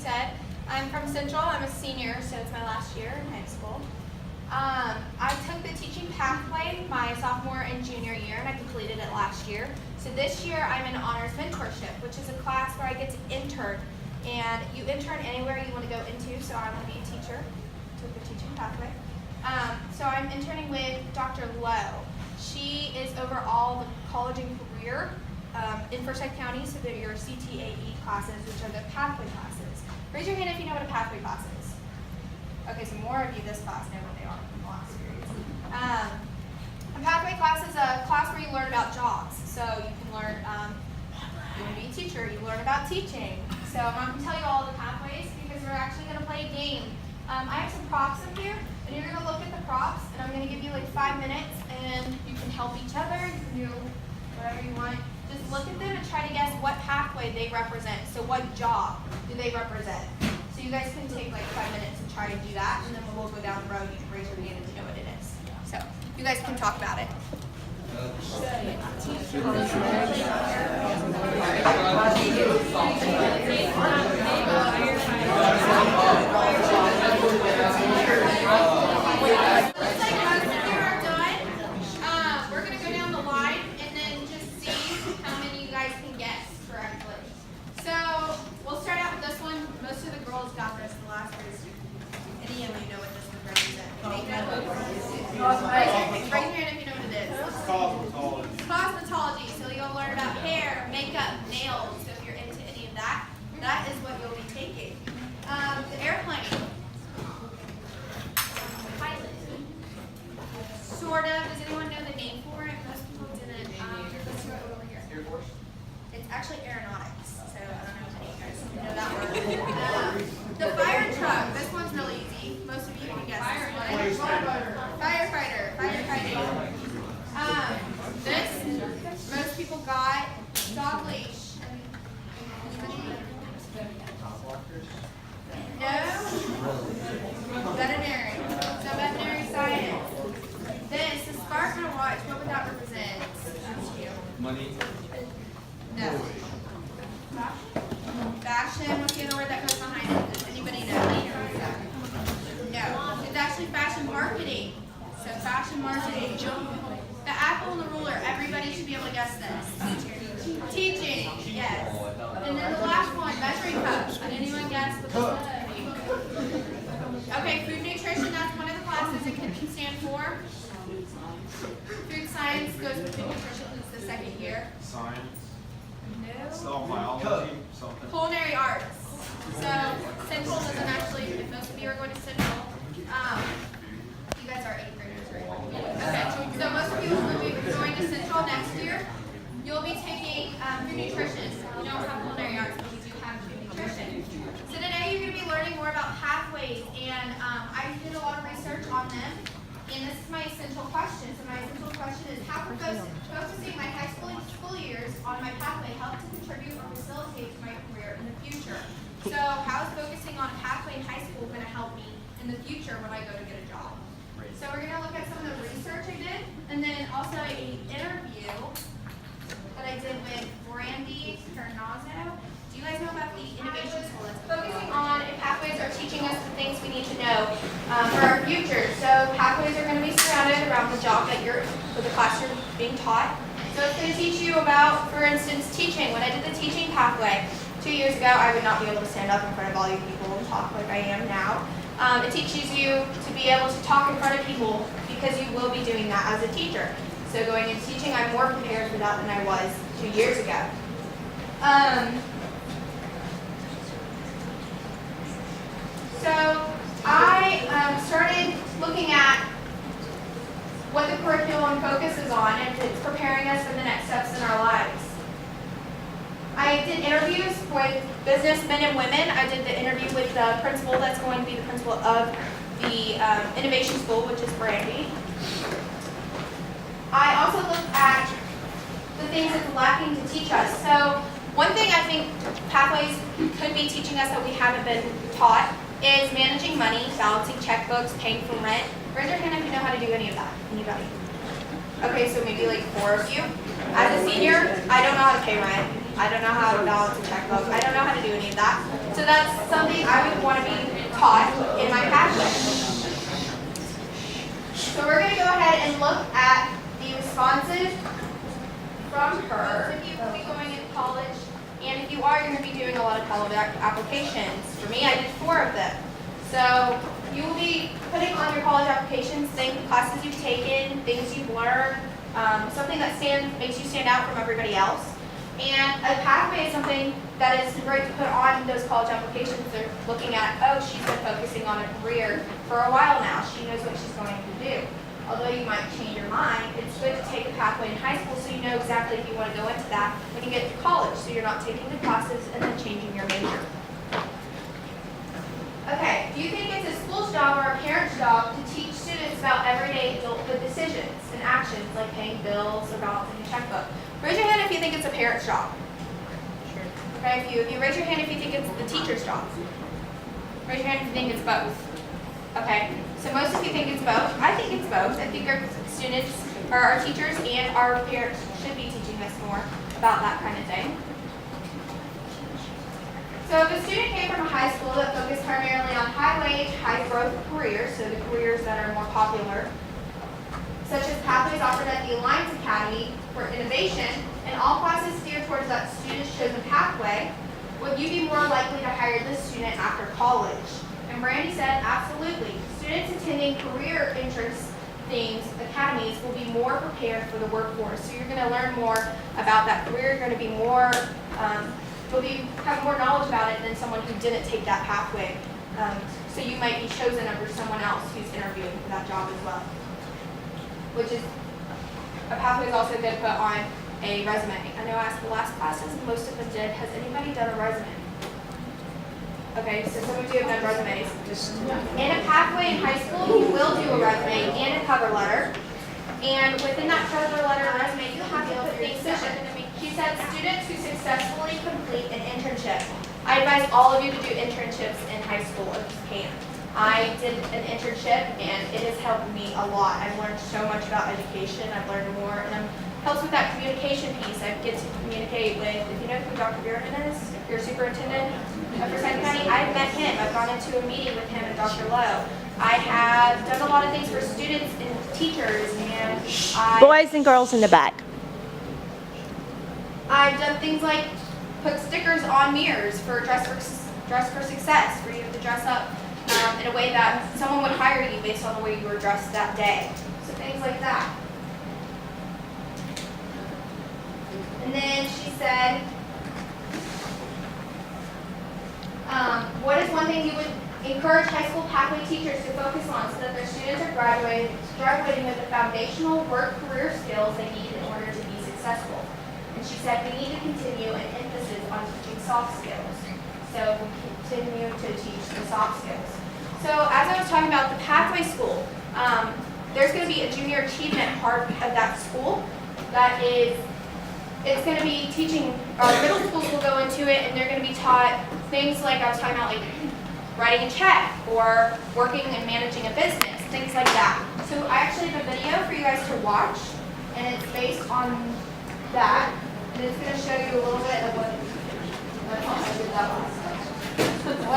said. I'm from Central. I'm a senior, so it's my last year in high school. I took the teaching pathway my sophomore and junior year, and I completed it last year. So this year I'm in honors mentorship, which is a class where I get to intern. And you intern anywhere you want to go into, so I want to be a teacher. Took the teaching pathway. So I'm interning with Dr. Lowe. She is over all the college and career in Forsyth County, so they're your CTAE classes, which are the pathway classes. Raise your hand if you know what a pathway class is. Okay, so more of you this class know what they are from the last series. A pathway class is a class where you learn about jobs. So you can learn, you want to be a teacher, you learn about teaching. So I'm not going to tell you all the pathways because we're actually going to play a game. I have some props up here, and you're going to look at the props, and I'm going to give you like 5 minutes, and you can help each other, you can do whatever you want. Just look at them and try to guess what pathway they represent. So what job do they represent? So you guys can take like 5 minutes and try to do that, and then we'll go down the road. You can raise your hand if you know what it is. So you guys can talk about it. We're going to go down the line and then just see how many you guys can guess correctly. So we'll start out with this one. Most of the girls got this in the last year. Any of you know what this would represent? Raise your hand if you know what it is. Cosmetology. Cosmetology. So you'll learn about hair, makeup, nails. So if you're into any of that, that is what you'll be taking. The airplane. Pilot. Sort of. Does anyone know the name for it? Most people didn't. Let's go over here. Air Force. It's actually aeronautics. So I don't know if any of you guys know that word. The fire truck. This one's really easy. Most of you can guess this one. Firefighter. Firefighting. This, most people got dog leash. No? Veterinary. So veterinary science. This, the sparkler watch, what would that represent? Money. No. Fashion, what's the other word that goes behind it? Does anybody know? No. It's actually fashion marketing. So fashion marketing. The apple and the ruler, everybody should be able to guess this. Teaching, yes. And then the last one, measuring cups. Did anyone guess what this was? Okay, food nutrition, that's one of the classes it can stand for. Food science goes with food nutrition, it's the second year. Science. No. Cell biology. Something. Culinary arts. So Central doesn't actually, if most of you are going to Central, you guys are 8th graders, right? Okay, so most of you will be going to Central next year. You'll be taking food nutrition. We don't have culinary arts, but we do have food nutrition. So today you're going to be learning more about pathways, and I did a lot of research on them. And this is my essential question. So my essential question is, how focusing my high school years on my pathway help to contribute or facilitate my career in the future? So how is focusing on a pathway in high school going to help me in the future when I go to get a job? So we're going to look at some of the research I did, and then also an interview that I did with Brandy Carnazzo. Do you guys know about the innovation school? It's focusing on if pathways are teaching us the things we need to know for our future. So pathways are going to be surrounded around the job that you're, for the class you're being taught. So it's going to teach you about, for instance, teaching. When I did the teaching pathway 2 years ago, I would not be able to stand up in front of all you people and talk like I am now. It teaches you to be able to talk in front of people because you will be doing that as a teacher. So going into teaching, I'm more prepared for that than I was 2 years ago. So I started looking at what the curriculum focuses on, and it's preparing us for the next steps in our lives. I did interviews with businessmen and women. I did the interview with the principal that's going to be the principal of the Innovation School, which is Brandy. I also looked at the things it's lacking to teach us. So one thing I think pathways could be teaching us that we haven't been taught is managing money, balancing checkbooks, paying for rent. Raise your hand if you know how to do any of that. Anybody? Okay, so maybe like 4 of you. As a senior, I don't know how to pay rent. I don't know how to balance a checkbook. I don't know how to do any of that. So that's something I would want to be taught in my pathway. So we're going to go ahead and look at the responses from her. Most of you will be going into college, and if you are, you're going to be doing a lot of college applications. For me, I did 4 of them. So you will be putting on your college applications things, classes you've taken, things you've learned, something that makes you stand out from everybody else. And a pathway is something that is great to put on those college applications. They're looking at, oh, she's been focusing on a career for a while now. She knows what she's going to do. Although you might change your mind, it's good to take a pathway in high school so you know exactly if you want to go into that when you get to college, so you're not taking the classes and then changing your major. Okay, do you think it's a school's job or a parent's job to teach students about everyday adulthood decisions and actions like paying bills or balancing a checkbook? Raise your hand if you think it's a parent's job. Okay, if you raise your hand if you think it's the teacher's job. Raise your hand if you think it's both. Okay, so most of you think it's both. I think it's both. I think our students, or our teachers and our parents should be teaching us more about that kind of thing. So if a student came from a high school that focused primarily on high-wage, high-growth careers, so the careers that are more popular, such as pathways offered at the Alliance Academy for Innovation, and all classes steered towards that student's chosen pathway, would you be more likely to hire this student after college? And Brandy said, absolutely. Students attending career interest things, academies, will be more prepared for the workforce. So you're going to learn more about that career. You're going to be more, have more knowledge about it than someone who didn't take that pathway. So you might be chosen over someone else who's interviewing for that job as well. Which is, a pathway is also good to put on a resume. I know I asked the last classes, most of them did. Has anybody done a resume? Okay, so some of you have done resumes. In a pathway in high school, you will do a resume and a cover letter. And within that cover letter and resume, you have to put things that are going to make. She said students who successfully complete an internship. I advise all of you to do internships in high school if you can. I did an internship and it has helped me a lot. I've learned so much about education. I've learned more, and helps with that communication piece. I get to communicate with, if you know who Dr. Bearden is, your superintendent of Forsyth County, I've met him. I've gone into a meeting with him and Dr. Lowe. I have done a lot of things for students and teachers, and boys and girls in the back. I've done things like put stickers on mirrors for dress for success, for you to dress up in a way that someone would hire you based on the way you were dressed that day. So things like that. And then she said, what is one thing you would encourage high school pathway teachers to focus on so that their students are graduating with the foundational work career skills they need in order to be successful? And she said, we need to continue an emphasis on teaching soft skills. So we continue to teach the soft skills. So as I was talking about the pathway school, there's going to be a junior achievement part of that school that is, it's going to be teaching, middle schools will go into it and they're going to be taught things like I was talking about, like writing a check or working and managing a business, things like that. So I actually have a video for you guys to watch, and it's based on that. And it's going to show you a little bit of what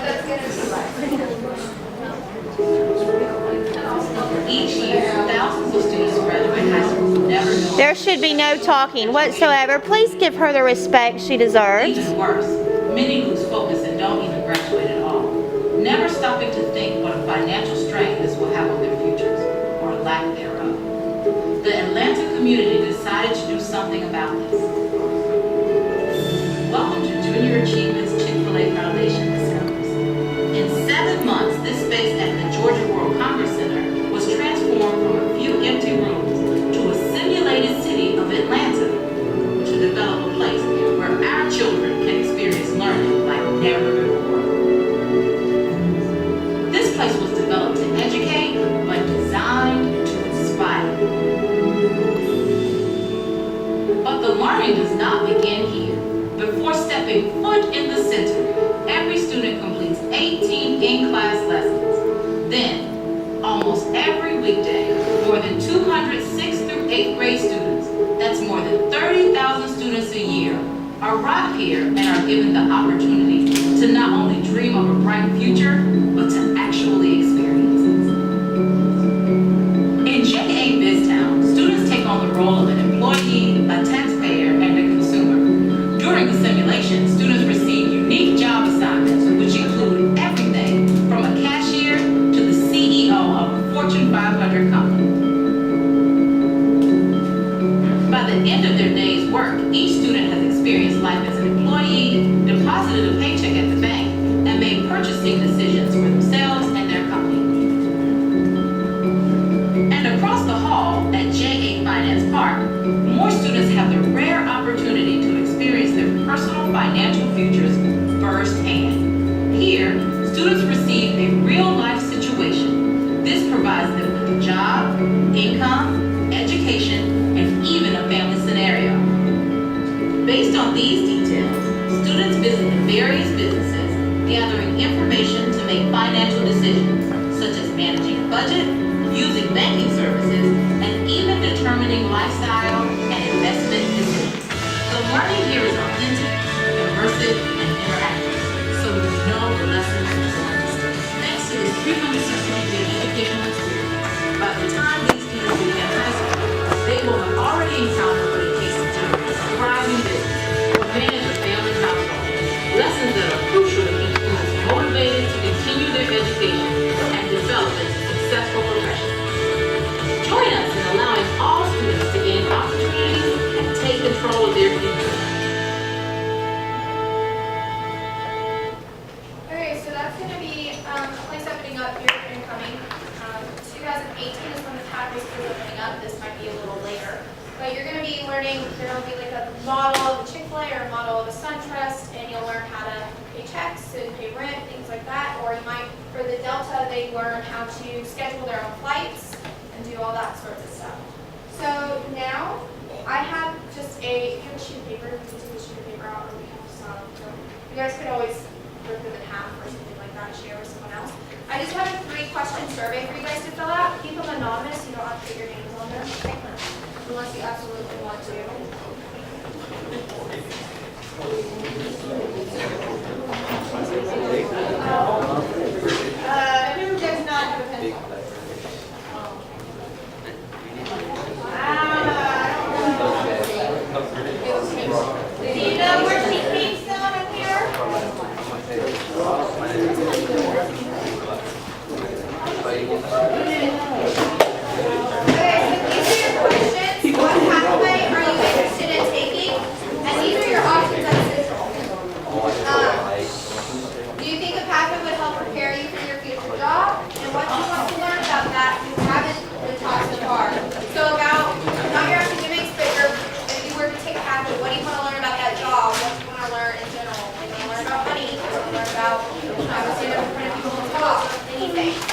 that's going to be like. Each year, thousands of students graduate high school never knowing. There should be no talking whatsoever. Please give her the respect she deserves. Even worse, many lose focus and don't even graduate at all, never stopping to think what a financial strain this will have on their futures, or lack thereof. The Atlanta community decided to do something about this. Welcome to Junior Achievements Chick-fil-A Foundation Discovers. In 7 months, this space at the Georgia World Congress Center was transformed from a few empty rooms to a simulated city of Atlanta, to develop a place where our children can experience learning like never before. This place was developed to educate, but designed to inspire. But the learning does not begin here. Before stepping foot in the center, every student completes 18 in-class lessons. Then, almost every weekday, more than 200 6th through 8th grade students, that's more than 30,000 students a year, are arrive here and are given the opportunity to not only dream of a bright future, but to actually experience it. In JA Biztown, students take on the role of an employee, a taxpayer, and a consumer. During the simulation, students receive unique job assignments, which include everything from a cashier to the CEO of a Fortune 500 company. By the end of their day's work, each student has experienced life as an employee, deposited a paycheck at the bank, and made purchasing decisions for themselves and their company. And across the hall at JA Finance Park, more students have the rare opportunity to experience their personal financial futures firsthand. Here, students receive a real-life situation. This provides them with a job, income, education, and even a family scenario. Based on these details, students visit the various businesses, gathering information to make financial decisions, such as managing a budget, using banking services, and even determining lifestyle and investment decisions. The learning here is authentic, immersive, and interactive, so you know the lessons are learned. Thanks to this 360-degree educational experience, by the time these students begin high school, they will have already encountered what it takes to do a thriving business or manage a family household. Lessons that are crucial to keep students motivated to continue their education and develop into successful professionals. Join us in allowing all students to gain opportunities and take control of their future. Okay, so that's going to be a place opening up here for incoming. 2018 is when the pathways is opening up. This might be a little later. But you're going to be learning, there will be like a model of a Chick-fil-A or a model of a SunTrust, and you'll learn how to pay checks and pay rent, things like that. Or you might, for the Delta, they learn how to schedule their own flights and do all that sorts of stuff. So now, I have just a, if you have a sheet of paper, you can take a sheet of paper out, or we have some. You guys could always rip them in half or something like that, share with someone else. I just have a 3-question survey for you guys to fill out. Keep them anonymous, you don't have to put your names on them, unless you absolutely want to. Who does not have a pencil? Do you know where she came from in here? Okay, so these are your questions. What pathway are you interested in taking? And these are your options at Central. Do you think a pathway would help prepare you for your future job? And what do you want to learn about that you haven't been taught so far? So about, not your academics, but if you were to take a pathway, what do you want to learn about that job? What do you want to learn in general? Do you want to learn about money? Do you want to learn about how to stand up in front of people and talk? Anything.